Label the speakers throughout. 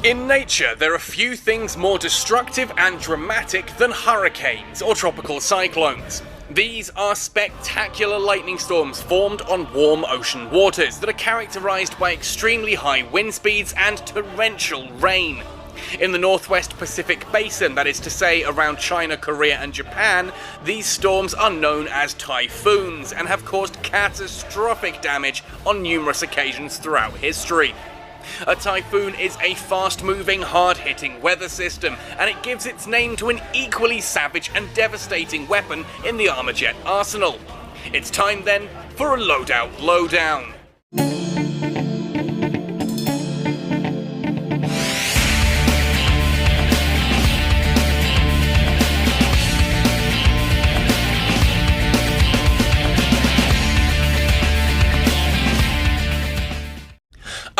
Speaker 1: In nature, there are few things more destructive and dramatic than hurricanes or tropical cyclones. These are spectacular lightning storms formed on warm ocean waters that are characterized by extremely high wind speeds and torrential rain. In the Northwest Pacific Basin, that is to say around China, Korea and Japan, these storms are known as typhoons and have caused catastrophic damage on numerous occasions throughout history. A typhoon is a fast-moving, hard-hitting weather system, and it gives its name to an equally savage and devastating weapon in the ARMAJET arsenal. It's time then for a Loadout Lowdown.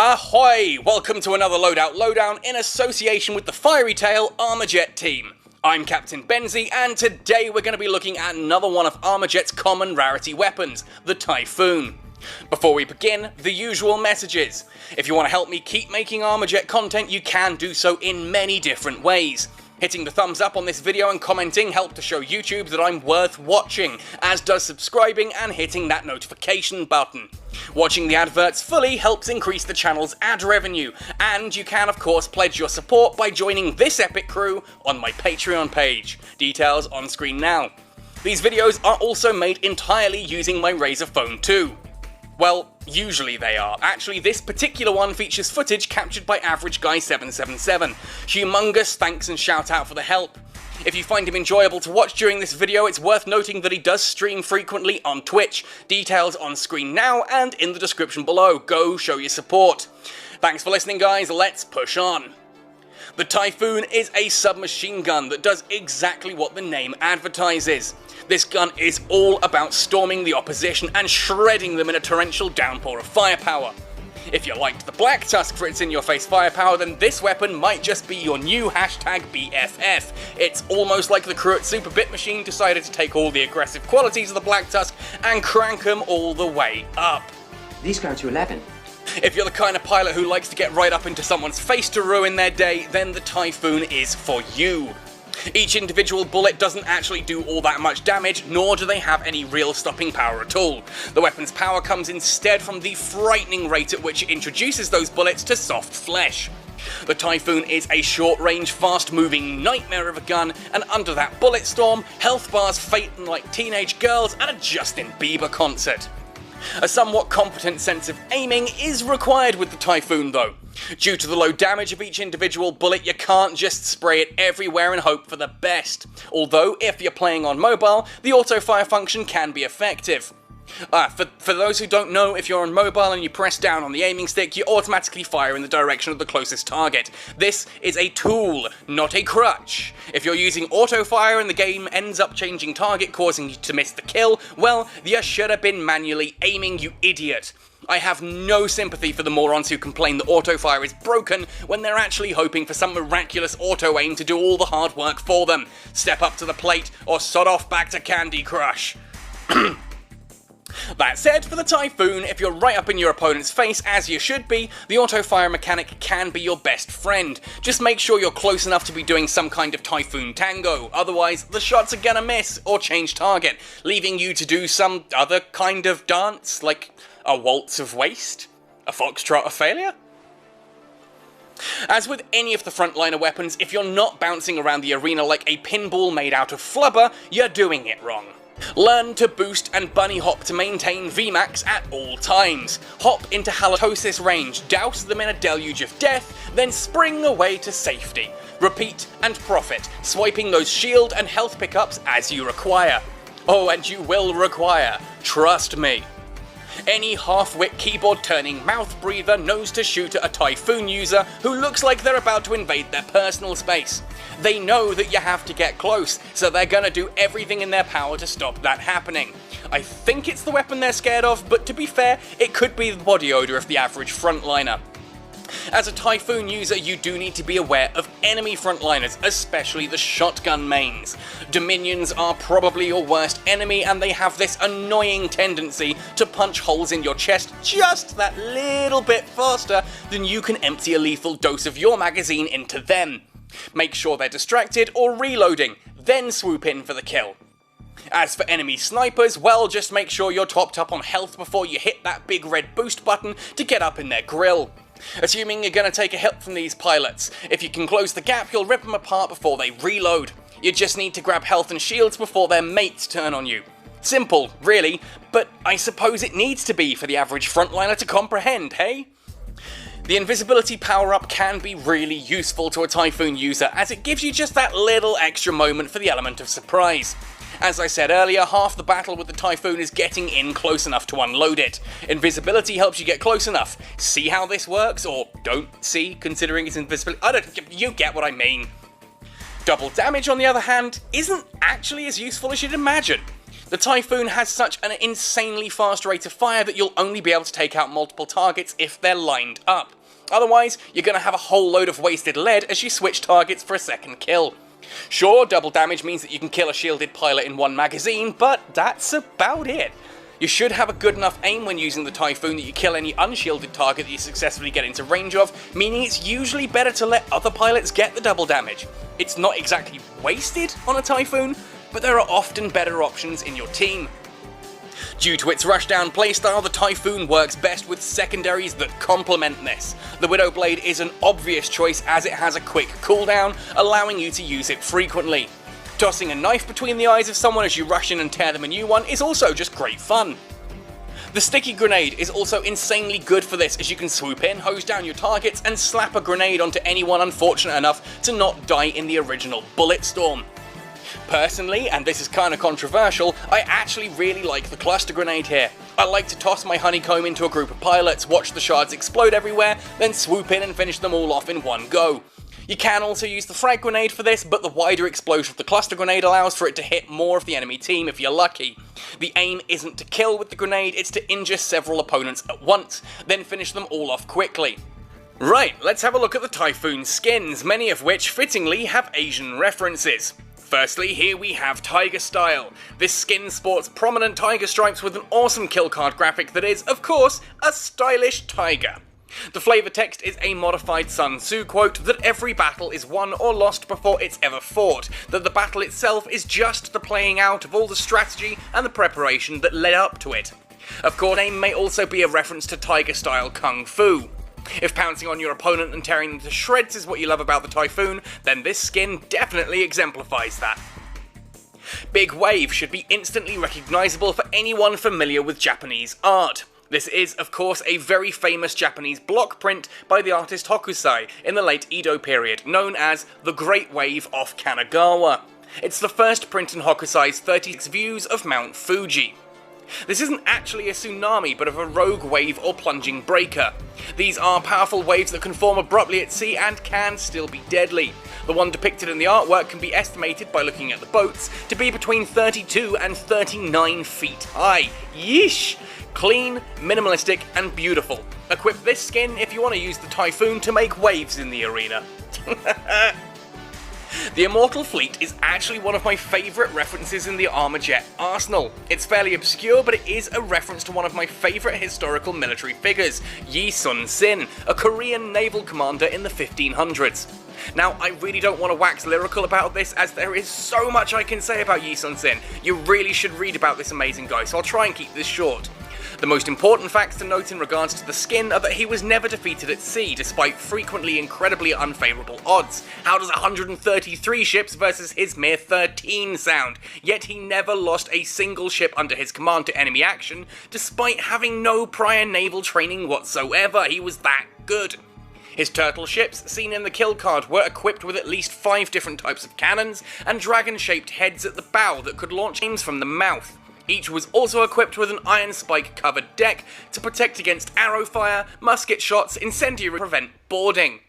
Speaker 1: Ahoy! Welcome to another Loadout Lowdown in association with the fiery tale ARMAJET team. I'm Captain Benzie, and today we're going to be looking at another one of ARMAJET's common rarity weapons, the Typhoon. Before we begin, the usual messages. If you want to help me keep making ARMAJET content, you can do so in many different ways. Hitting the thumbs up on this video and commenting help to show YouTube that I'm worth watching, as does subscribing and hitting that notification button. Watching the adverts fully helps increase the channel's ad revenue, and you can of course pledge your support by joining this epic crew on my Patreon page. Details on screen now. These videos are also made entirely using my Razer Phone 2. Well, usually they are. Actually, this particular one features footage captured by Average Guy 777. Humongous thanks and shout out for the help. If you find him enjoyable to watch during this video, it's worth noting that he does stream frequently on Twitch. Details on screen now and in the description below. Go show your support. Thanks for listening, guys. Let's push on. The Typhoon is a submachine gun that does exactly what the name advertises. This gun is all about storming the opposition and shredding them in a torrential downpour of firepower. If you liked the Black Tusk for its in-your-face firepower, then this weapon might just be your new #BFF. It's almost like the crew at Super Bit Machine decided to take all the aggressive qualities of the Black Tusk and crank them all the way up.
Speaker 2: These go to 11.
Speaker 1: If you're the kind of pilot who likes to get right up into someone's face to ruin their day, then the Typhoon is for you. Each individual bullet doesn't actually do all that much damage, nor do they have any real stopping power at all. The weapon's power comes instead from the frightening rate at which it introduces those bullets to soft flesh. The Typhoon is a short-range, fast-moving nightmare of a gun, and under that bullet storm, health bars fainting like teenage girls at a Justin Bieber concert. A somewhat competent sense of aiming is required with the Typhoon though. Due to the low damage of each individual bullet, you can't just spray it everywhere and hope for the best. Although, if you're playing on mobile, the auto-fire function can be effective. For those who don't know, if you're on mobile and you press down on the aiming stick, you automatically fire in the direction of the closest target. This is a tool, not a crutch. If you're using auto-fire and the game ends up changing target, causing you to miss the kill, well, you should have been manually aiming, you idiot. I have no sympathy for the morons who complain that auto-fire is broken when they're actually hoping for some miraculous auto-aim to do all the hard work for them. Step up to the plate or sod off back to Candy Crush. That said, for the Typhoon, if you're right up in your opponent's face, as you should be, the auto-fire mechanic can be your best friend. Just make sure you're close enough to be doing some kind of Typhoon tango, otherwise the shots are gonna miss or change target, leaving you to do some other kind of dance, like a waltz of waste? A foxtrot of failure? As with any of the frontliner weapons, if you're not bouncing around the arena like a pinball made out of flubber, you're doing it wrong. Learn to boost and bunny hop to maintain VMAX at all times. Hop into halitosis range, douse them in a deluge of death, then spring away to safety. Repeat and profit, swiping those shield and health pickups as you require. Oh, and you will require, trust me. Any half-wit keyboard-turning mouth breather knows to shoot at a Typhoon user who looks like they're about to invade their personal space. They know that you have to get close, so they're gonna do everything in their power to stop that happening. I think it's the weapon they're scared of, but to be fair, it could be the body odor of the average frontliner. As a Typhoon user, you do need to be aware of enemy frontliners, especially the shotgun mains. Dominions are probably your worst enemy, and they have this annoying tendency to punch holes in your chest just that little bit faster than you can empty a lethal dose of your magazine into them. Make sure they're distracted or reloading, then swoop in for the kill. As for enemy snipers, well, just make sure you're topped up on health before you hit that big red boost button to get up in their grill. Assuming you're going to take a hit from these pilots, if you can close the gap, you'll rip them apart before they reload. You just need to grab health and shields before their mates turn on you. Simple, really, but I suppose it needs to be for the average frontliner to comprehend, hey? The invisibility power-up can be really useful to a Typhoon user, as it gives you just that little extra moment for the element of surprise. As I said earlier, half the battle with the Typhoon is getting in close enough to unload it. Invisibility helps you get close enough. See how this works? Or don't see, considering it's invisibility. You get what I mean. Double damage, on the other hand, isn't actually as useful as you'd imagine. The Typhoon has such an insanely fast rate of fire that you'll only be able to take out multiple targets if they're lined up. Otherwise, you're going to have a whole load of wasted lead as you switch targets for a second kill. Sure, double damage means that you can kill a shielded pilot in one magazine, but that's about it. You should have a good enough aim when using the Typhoon that you kill any unshielded target that you successfully get into range of, meaning it's usually better to let other pilots get the double damage. It's not exactly wasted on a Typhoon, but there are often better options in your team. Due to its rushdown playstyle, the Typhoon works best with secondaries that complement this. The Widowblade is an obvious choice as it has a quick cooldown, allowing you to use it frequently. Tossing a knife between the eyes of someone as you rush in and tear them a new one is also just great fun. The sticky grenade is also insanely good for this, as you can swoop in, hose down your targets, and slap a grenade onto anyone unfortunate enough to not die in the original bullet storm. Personally, and this is kinda controversial, I actually really like the cluster grenade here. I like to toss my honeycomb into a group of pilots, watch the shards explode everywhere, then swoop in and finish them all off in one go. You can also use the frag grenade for this, but the wider explosion of the cluster grenade allows for it to hit more of the enemy team if you're lucky. The aim isn't to kill with the grenade, it's to injure several opponents at once, then finish them all off quickly. Right, let's have a look at the Typhoon skins, many of which fittingly have Asian references. Firstly, here we have Tiger Style. This skin sports prominent tiger stripes with an awesome kill card graphic that is, of course, a stylish tiger. The flavor text is a modified Sun Tzu quote that every battle is won or lost before it's ever fought, that the battle itself is just the playing out of all the strategy and the preparation that led up to it. Of course, the name may also be a reference to Tiger Style Kung Fu. If pouncing on your opponent and tearing them to shreds is what you love about the Typhoon, then this skin definitely exemplifies that. Big Wave should be instantly recognisable for anyone familiar with Japanese art. This is, of course, a very famous Japanese block print by the artist Hokusai in the late Edo period, known as the Great Wave off Kanagawa. It's the first print in Hokusai's 36 views of Mount Fuji. This isn't actually a tsunami, but of a rogue wave or plunging breaker. These are powerful waves that can form abruptly at sea and can still be deadly. The one depicted in the artwork can be estimated by looking at the boats to be between 32 and 39 feet high. Yeesh! Clean, minimalistic, and beautiful. Equip this skin if you want to use the Typhoon to make waves in the arena. The Immortal Fleet is actually one of my favourite references in the ARMAJET arsenal. It's fairly obscure, but it is a reference to one of my favourite historical military figures, Yi Sun-sin, a Korean naval commander in the 1500s. Now, I really don't want to wax lyrical about this, as there is so much I can say about Yi Sun-sin. You really should read about this amazing guy, so I'll try and keep this short. The most important facts to note in regards to the skin are that he was never defeated at sea, despite frequently incredibly unfavourable odds. How does 133 ships versus his mere 13 sound? Yet he never lost a single ship under his command to enemy action, despite having no prior naval training whatsoever. He was that good. His turtle ships, seen in the kill card, were equipped with at least 5 different types of cannons and dragon-shaped heads at the bow that could launch beams from the mouth. Each was also equipped with an iron spike covered deck to protect against arrow fire, musket shots, incendiary to prevent boarding.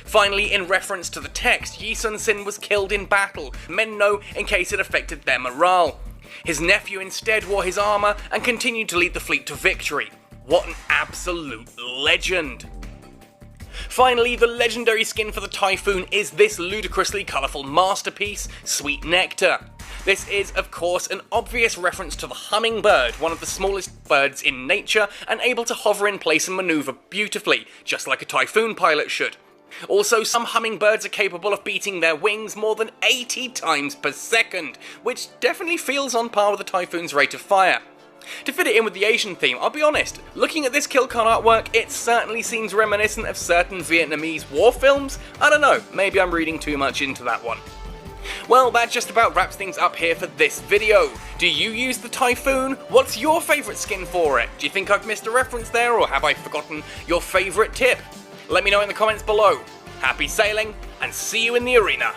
Speaker 1: Finally, in reference to the text, Yi Sun-sin was killed in battle, men know in case it affected their morale. His nephew instead wore his armour and continued to lead the fleet to victory. What an absolute legend! Finally, the legendary skin for the Typhoon is this ludicrously colourful masterpiece, Sweet Nectar. This is, of course, an obvious reference to the hummingbird, one of the smallest birds in nature, and able to hover in place and manoeuvre beautifully, just like a Typhoon pilot should. Also, some hummingbirds are capable of beating their wings more than 80 times per second, which definitely feels on par with the Typhoon's rate of fire. To fit it in with the Asian theme, I'll be honest, looking at this kill card artwork, it certainly seems reminiscent of certain Vietnamese war films. I don't know, maybe I'm reading too much into that one. Well, that just about wraps things up here for this video. Do you use the Typhoon? What's your favourite skin for it? Do you think I've missed a reference there, or have I forgotten your favourite tip? Let me know in the comments below. Happy sailing, and see you in the arena!